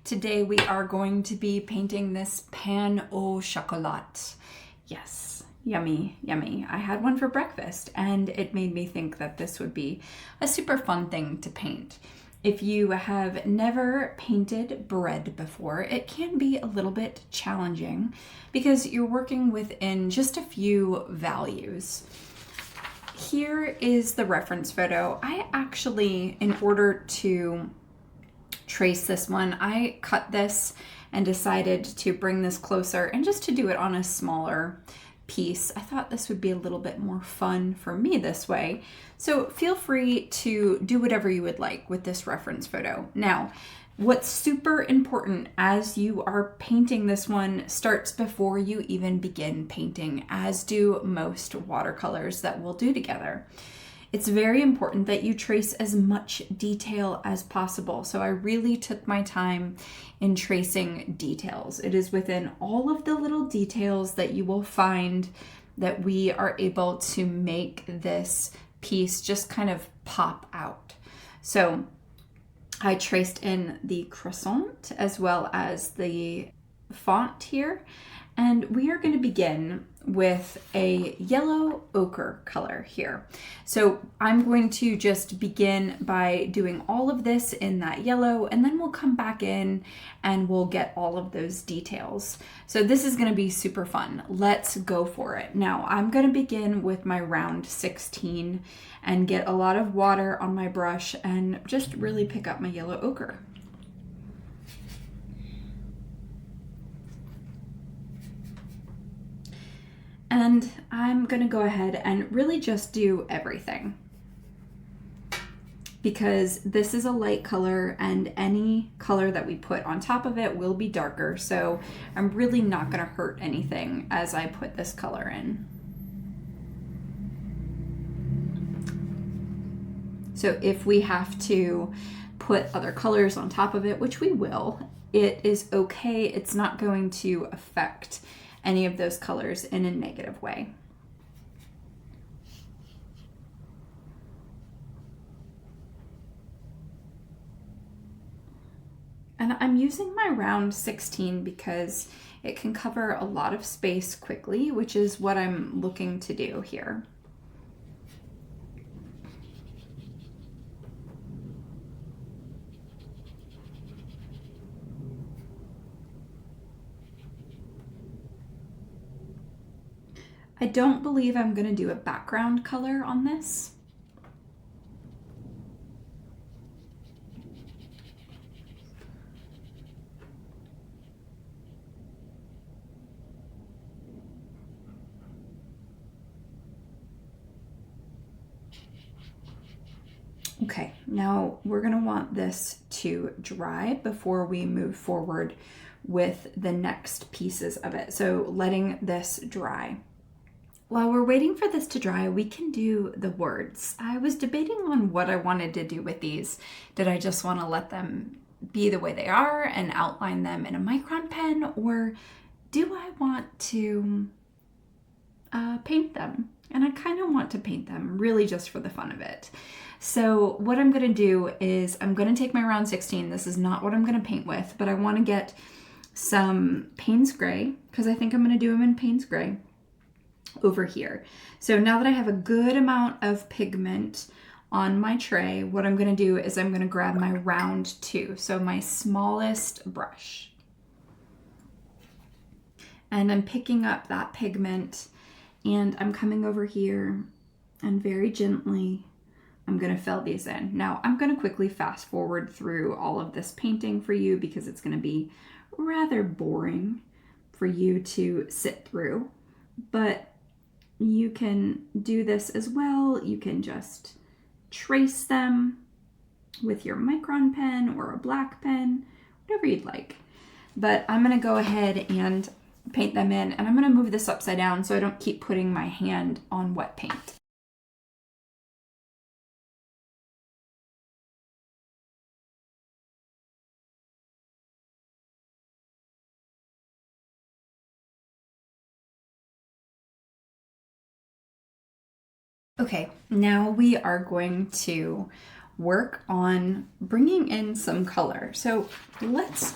Today we are going to be painting this pan au chocolat. Yes, yummy, yummy. I had one for breakfast and it made me think that this would be a super fun thing to paint. If you have never painted bread before, it can be a little bit challenging because you're working within just a few values. Here is the reference photo. I actually, in order to trace this one, I cut this and decided to bring this closer and just to do it on a smaller piece. I thought this would be a little bit more fun for me this way. So feel free to do whatever you would like with this reference photo. Now, what's super important as you are painting this one starts before you even begin painting, as do most watercolors that we'll do together. It's very important that you trace as much detail as possible. So I really took my time in tracing details. It is within all of the little details that you will find that we are able to make this piece just kind of pop out. So I traced in the croissant as well as the font here. And we are going to begin with a yellow ochre color here. So I'm going to just begin by doing all of this in that yellow, and then we'll come back in and we'll get all of those details. So this is going to be super fun. Let's go for it. Now I'm going to begin with my round 16 and get a lot of water on my brush and just really pick up my yellow ochre. And I'm gonna go ahead and really just do everything because this is a light color and any color that we put on top of it will be darker. So I'm really not gonna hurt anything as I put this color in. So if we have to put other colors on top of it, which we will, it is okay. It's not going to affect any of those colors in a negative way. And I'm using my round 16 because it can cover a lot of space quickly, which is what I'm looking to do here. I don't believe I'm going to do a background color on this. Okay, now we're going to want this to dry before we move forward with the next pieces of it. So letting this dry. While we're waiting for this to dry, we can do the words. I was debating on what I wanted to do with these. Did I just want to let them be the way they are and outline them in a micron pen, or do I want to paint them? And I kind of want to paint them really just for the fun of it. So what I'm going to do is I'm going to take my round 16. This is not what I'm going to paint with, but I want to get some Payne's Gray because I think I'm going to do them in Payne's Gray over here. So now that I have a good amount of pigment on my tray, what I'm going to do is I'm going to grab my round 2, so my smallest brush. And I'm picking up that pigment and I'm coming over here and very gently I'm going to fill these in. Now I'm going to quickly fast forward through all of this painting for you because it's going to be rather boring for you to sit through, but you can do this as well. You can just trace them with your micron pen or a black pen, whatever you'd like. But I'm going to go ahead and paint them in, and I'm going to move this upside down so I don't keep putting my hand on wet paint. Okay, now we are going to work on bringing in some color. So let's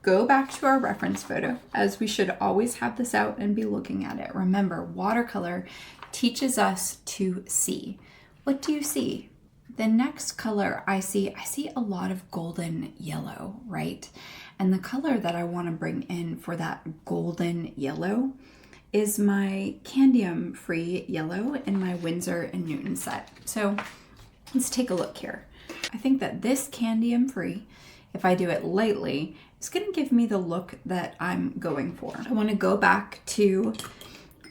go back to our reference photo, as we should always have this out and be looking at it. Remember, watercolor teaches us to see. What do you see? The next color I see a lot of golden yellow, right? And the color that I want to bring in for that golden yellow is my Candium Free Yellow in my Winsor and Newton set. So let's take a look here. I think that this Candium Free, if I do it lightly, is going to give me the look that I'm going for. I want to go back to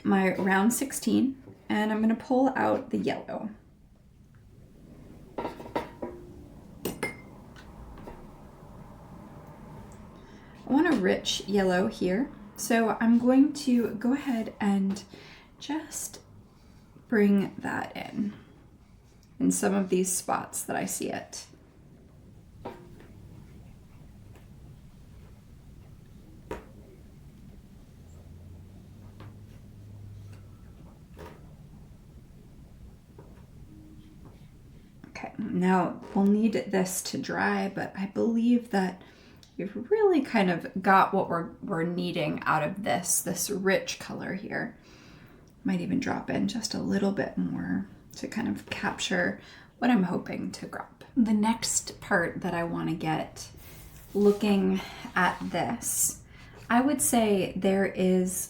my round 16 and I'm going to pull out the yellow. I want a rich yellow here, so I'm going to go ahead and just bring that in some of these spots that I see it. Okay, now we'll need this to dry, but I believe that we've really kind of got what we're needing out of this rich color here. Might even drop in just a little bit more to kind of capture what I'm hoping to grab. The next part that I want to get looking at this, I would say there is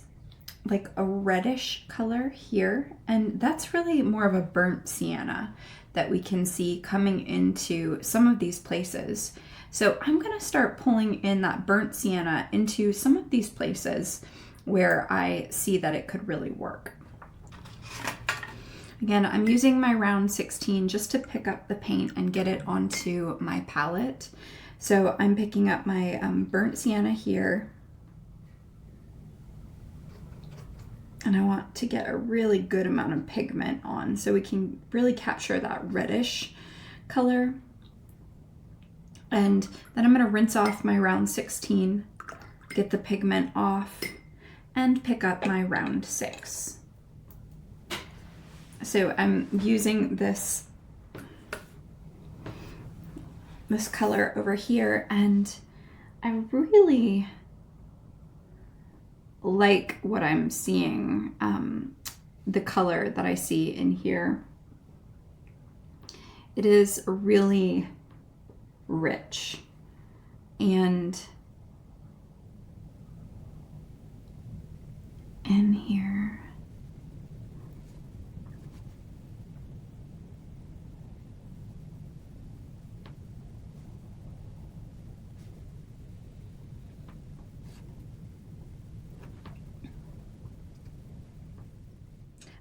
like a reddish color here, and that's really more of a burnt sienna that we can see coming into some of these places. So I'm going to start pulling in that burnt sienna into some of these places where I see that it could really work. Again, I'm using my round 16 just to pick up the paint and get it onto my palette. So I'm picking up my burnt sienna here. And I want to get a really good amount of pigment on so we can really capture that reddish color. And then I'm going to rinse off my round 16, get the pigment off, and pick up my round 6. So I'm using this color over here, and I really like what I'm seeing, the color that I see in here. It is really rich, and in here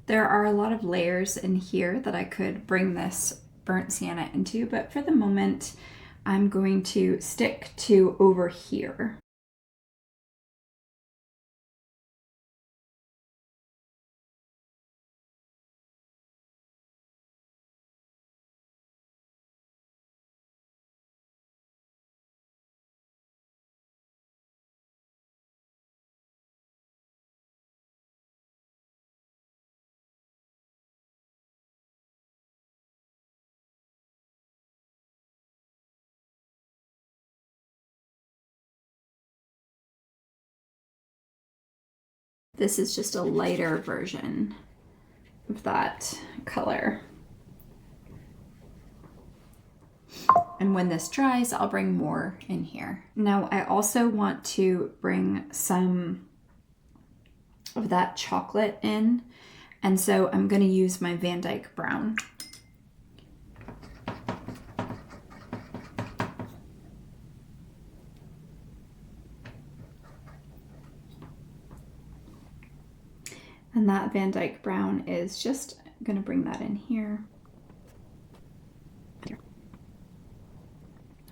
there are a lot of layers in here that I could bring this burnt sienna into, but for the moment I'm going to stick to over here. This is just a lighter version of that color. And when this dries, I'll bring more in here. Now, I also want to bring some of that chocolate in. And so I'm going to use my Van Dyke Brown. And that Van Dyke Brown is just going to bring that in here.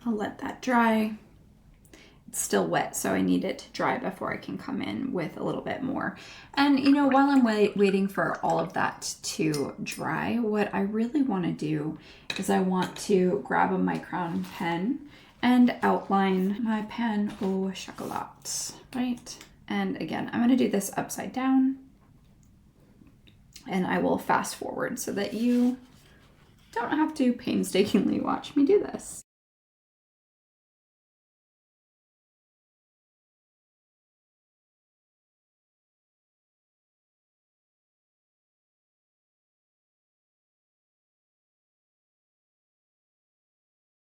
I'll let that dry. It's still wet, so I need it to dry before I can come in with a little bit more. And you know, while I'm waiting for all of that to dry, what I really want to do is I want to grab a micron pen and outline my pan au chocolat, right? And again, I'm going to do this upside down, and I will fast forward so that you don't have to painstakingly watch me do this.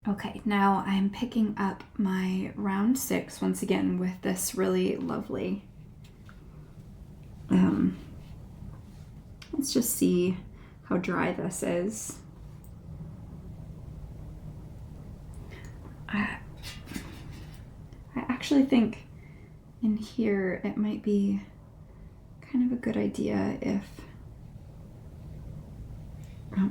Okay, now I'm picking up my round 6 once again with this really lovely, let's just see how dry this is. I actually think in here it might be kind of a good idea if I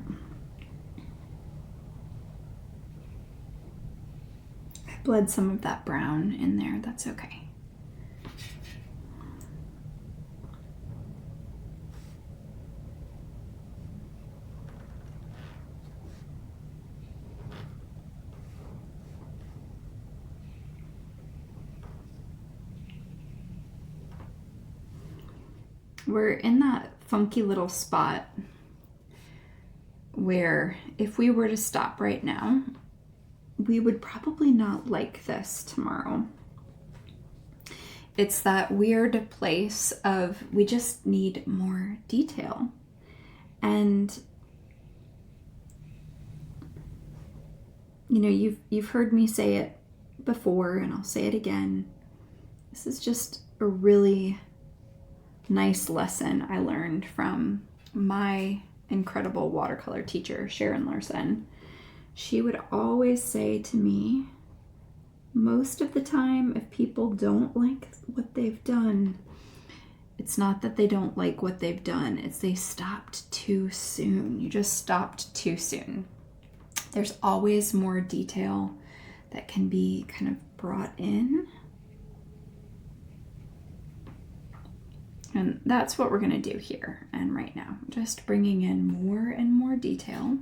bled some of that brown in there. That's okay. We're in that funky little spot where if we were to stop right now, we would probably not like this tomorrow. It's that weird place of we just need more detail. And you know, you've heard me say it before and I'll say it again. This is just a really nice lesson I learned from my incredible watercolor teacher, Sharon Larson. She would always say to me, most of the time, if people don't like what they've done, it's not that they don't like what they've done, it's they stopped too soon. You just stopped too soon. There's always more detail that can be kind of brought in. And that's what we're going to do here and right now. Just bringing in more and more detail.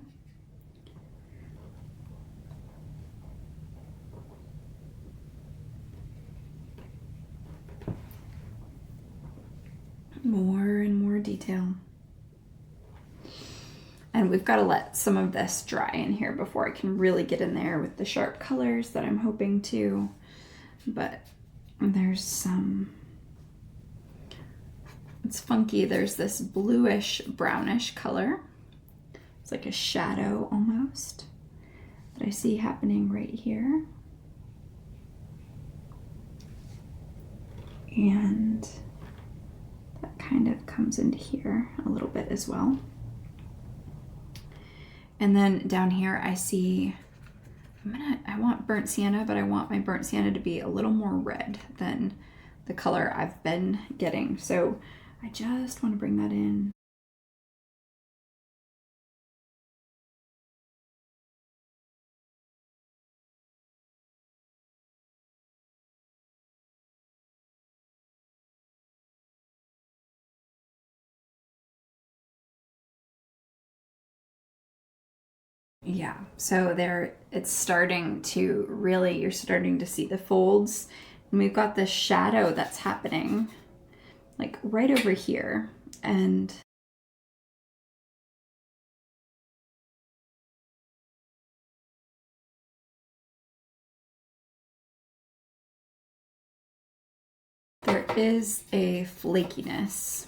More and more detail. And we've got to let some of this dry in here before I can really get in there with the sharp colors that I'm hoping to. But there's some, it's funky. There's this bluish brownish color. It's like a shadow almost that I see happening right here. And that kind of comes into here a little bit as well. And then down here I see, I want burnt sienna, but I want my burnt sienna to be a little more red than the color I've been getting. So I just want to bring that in. Yeah, so there it's starting to really, you're starting to see the folds. And we've got this shadow that's happening like right over here. And there is a flakiness.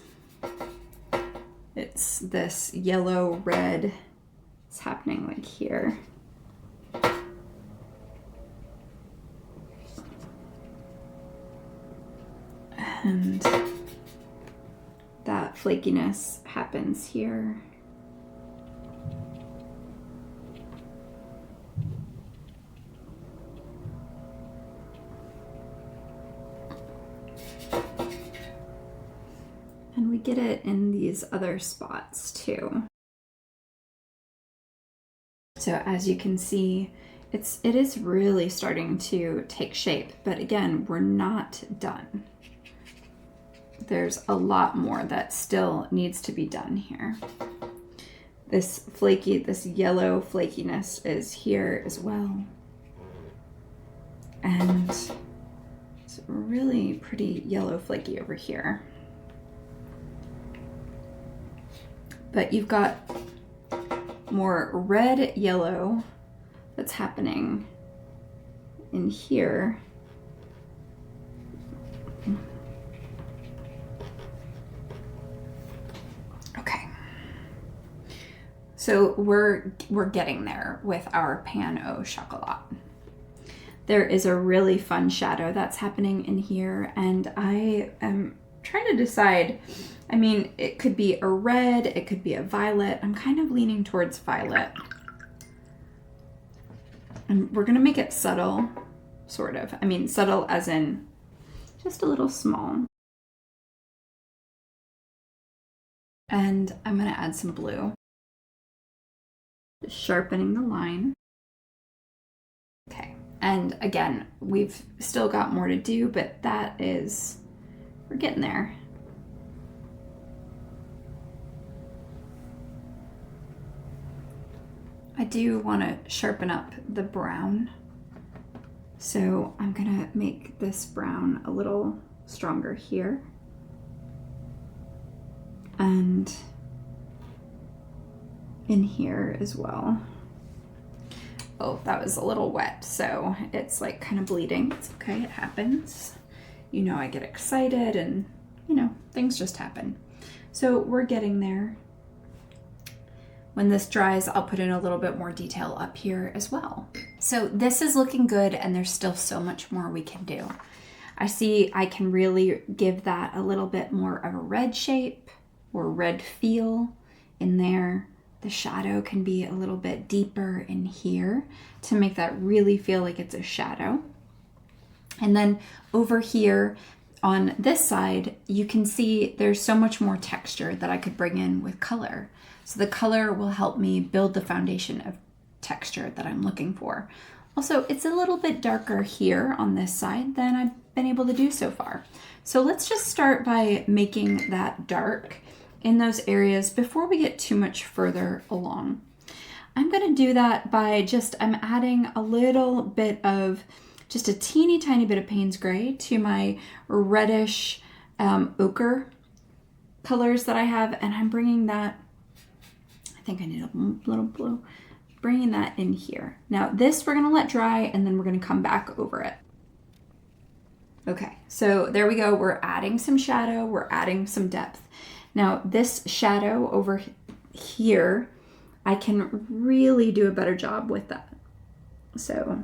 It's this yellow red. It's happening like here. And that flakiness happens here. And we get it in these other spots too. So as you can see, it is really starting to take shape, but again, we're not done. There's a lot more that still needs to be done here. This yellow flakiness is here as well. And it's really pretty yellow flaky over here. But you've got more red yellow that's happening in here. Okay. So we're getting there with our pan au chocolat. There is a really fun shadow that's happening in here, and I am trying to decide. I mean, it could be a red, it could be a violet. I'm kind of leaning towards violet. And we're gonna make it subtle, sort of. I mean, subtle as in just a little small. And I'm gonna add some blue. Just sharpening the line. Okay, and again, we've still got more to do, but we're getting there. I do want to sharpen up the brown, so I'm gonna make this brown a little stronger here. And in here as well. Oh, that was a little wet, so it's like kind of bleeding. It's okay, it happens. You know, I get excited and, you know, things just happen. So we're getting there. When this dries, I'll put in a little bit more detail up here as well. So this is looking good, and there's still so much more we can do. I see I can really give that a little bit more of a red shape or red feel in there. The shadow can be a little bit deeper in here to make that really feel like it's a shadow. And then over here on this side, you can see there's so much more texture that I could bring in with color. So the color will help me build the foundation of texture that I'm looking for. Also, it's a little bit darker here on this side than I've been able to do so far. So let's just start by making that dark in those areas before we get too much further along. I'm gonna do that by I'm adding a little bit of, just a teeny tiny bit of Payne's Gray to my reddish ochre colors that I have, and I'm bringing that, I think I need a little blue, bringing that in here. Now this we're gonna let dry, and then we're gonna come back over it. Okay, so there we go. We're adding some shadow, we're adding some depth. Now this shadow over here, I can really do a better job with that. So,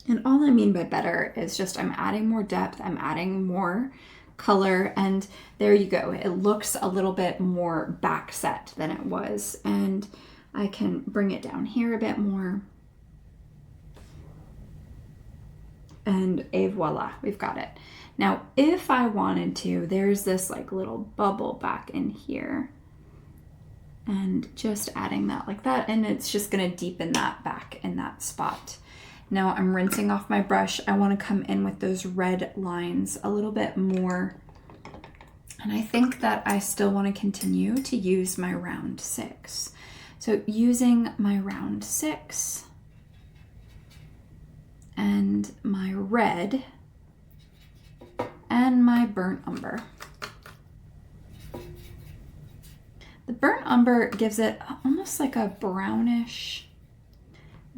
and all I mean by better is just I'm adding more depth, I'm adding more color, and there you go. It looks a little bit more back set than it was, and I can bring it down here a bit more. And voila, we've got it. Now, if I wanted to, there's this like little bubble back in here, and just adding that like that, and it's just gonna deepen that back in that spot. Now I'm rinsing off my brush. I wanna come in with those red lines a little bit more. And I think that I still wanna continue to use my round 6. So using my round 6 and my red and my burnt umber. The burnt umber gives it almost like a brownish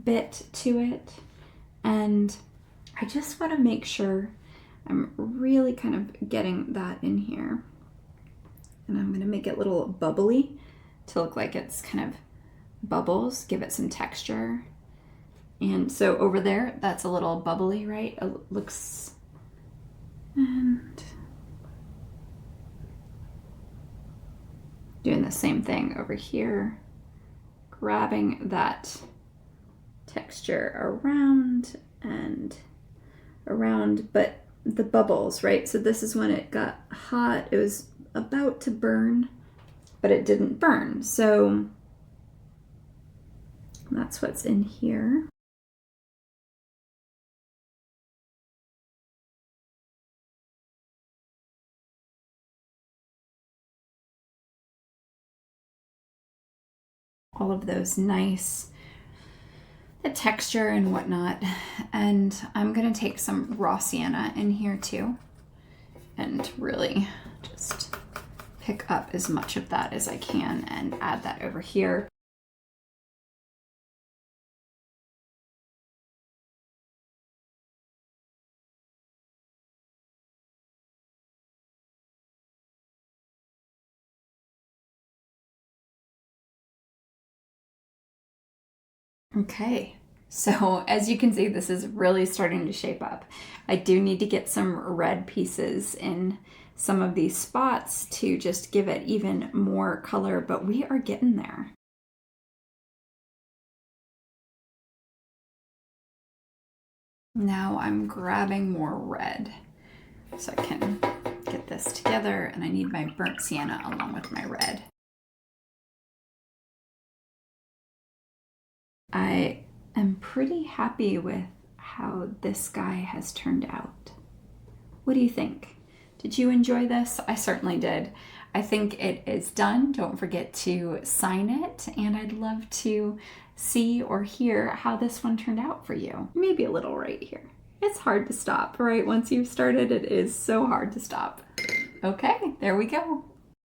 bit to it, and I just want to make sure I'm really kind of getting that in here. And I'm going to make it a little bubbly to look like it's kind of bubbles, give it some texture. And so over there, that's a little bubbly, right? It looks, and doing the same thing over here, grabbing that texture around and around, but the bubbles, right? So this is when it got hot. It was about to burn, but it didn't burn. So that's what's in here. All of those nice, the texture and whatnot. And I'm gonna take some raw sienna in here too, and really just pick up as much of that as I can and add that over here. Okay, so as you can see, this is really starting to shape up. I do need to get some red pieces in some of these spots to just give it even more color, but we are getting there. Now I'm grabbing more red so I can get this together, and I need my burnt sienna along with my red. I am pretty happy with how this guy has turned out. What do you think? Did you enjoy this? I certainly did. I think it is done. Don't forget to sign it, and I'd love to see or hear how this one turned out for you. Maybe a little right here. It's hard to stop, right? Once you've started, it is so hard to stop. Okay, there we go.